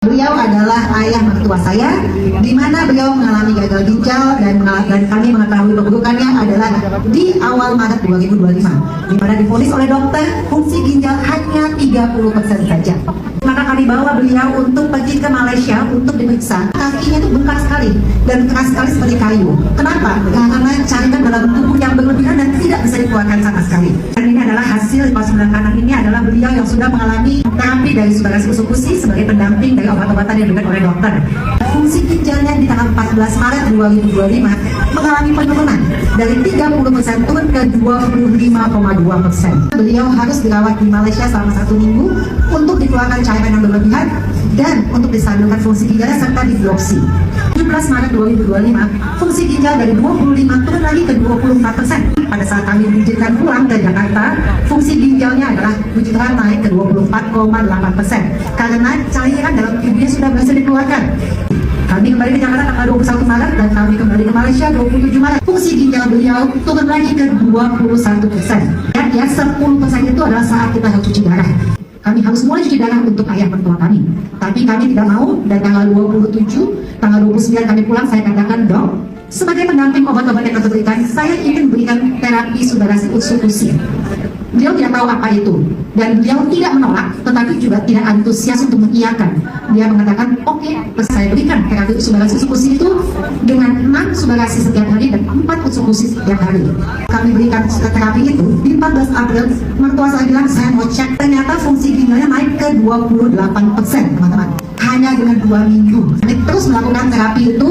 Beliau adalah ayah mertua saya, di mana beliau mengalami gagal ginjal dan kami mengetahui keburukannya adalah di awal Maret 2025, di mana divonis oleh dokter fungsi ginjal hanya 30% saja. Maka kami bawa beliau untuk pergi ke Malaysia untuk diperiksa. Kakinya itu bengkak sekali dan keras sekali seperti kayu. Kenapa? Karena cairan dalam tubuh yang berlebihan dan tidak bisa dikeluarkan sama sekali. Dan ini adalah hasil pos kanan ini adalah beliau yang sudah mengalami terapi dari saudara usus sebagai pendamping dari obat-obatan yang diberikan oleh dokter. Fungsi ginjalnya di tanggal 14 Maret 2025 mengalami penurunan dari 30% turun ke 25,2%. Beliau harus dirawat di Malaysia selama 1 minggu untuk dikeluarkan cairan yang berlebihan dan untuk distabilkan fungsi ginjalnya serta dibiopsi. 17 Maret 2025, fungsi ginjal dari 25 turun lagi ke 24%. Pada saat kami diizinkan pulang ke Jakarta, fungsi ginjalnya adalah puji Tuhan naik ke 24,8% karena cairan dalam tubuhnya sudah berhasil dikeluarkan. Kami kembali ke Jakarta tanggal 21 Maret dan kami kembali ke Malaysia 27 Maret. Fungsi ginjal beliau turun lagi ke 21%. Ya, 10% itu adalah saat kita harus cuci darah. Kami harus mulai cuci darah untuk ayah mertua kami. Tapi kami tidak mau, dan tanggal 27, tanggal 29 kami pulang, saya katakan, Dok, sebagai pendamping obat-obat yang kami berikan, saya ingin berikan terapi subarasi usus. Beliau tidak tahu apa itu, dan beliau tidak menolak, tetapi juga tidak antusias untuk mengiyakan. Dia mengatakan, oke, saya berikan terapi subarasi usus itu dengan 6 subarasi setiap hari dan 4 usus setiap hari. Kami berikan terapi itu di 14 April. Mertua saya bilang, saya mau cek, ternyata fungsi ginjalnya naik ke 28%, teman-teman. Hanya dengan 2 minggu. Kami terus melakukan terapi itu,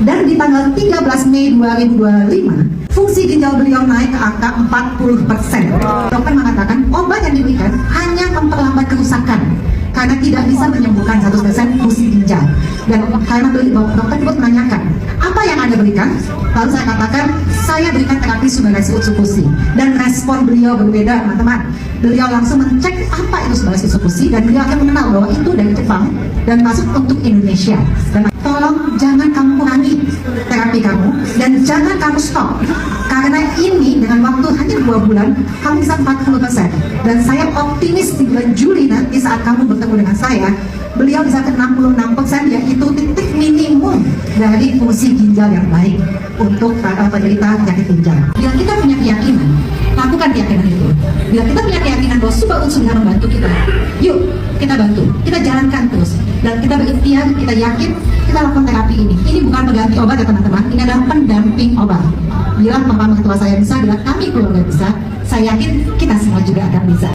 dan di tanggal 13 Mei 2025, fungsi ginjal beliau naik ke angka 40%. Dokter mengatakan obat yang diberikan hanya memperlambat kerusakan karena tidak bisa menyembuhkan 100% fungsi ginjal. Dan karena dokter terus menanyakan, apa yang Anda berikan? Lalu saya katakan, saya berikan terapi subarasi usus. Dan respon beliau berbeda, teman-teman. Beliau langsung mencek apa itu subarasi usus dan beliau akan mengenal bahwa itu dari Jepang dan masuk untuk Indonesia. Dan tolong jangan kamu kurangi terapi kamu dan jangan kamu stop. Karena ini dengan waktu hanya 2 bulan, kamu bisa 40%. Dan saya optimis di bulan Juli nanti saat kamu bertemu dengan saya, beliau bisa ke 66%, yaitu titik minimum dari fungsi ginjal yang baik untuk penderita penyakit ginjal. Bila kita punya keyakinan, lakukan keyakinan itu. Bila kita punya keyakinan bahwa super unsur bisa membantu kita, yuk kita bantu, kita jalankan terus. Dan kita berikhtiar, kita yakin, kita lakukan terapi ini. Ini bukan pengganti obat ya teman-teman, ini adalah pendamping obat. Bila papa mertua saya bisa, bila kami keluarga bisa, saya yakin kita semua juga akan bisa.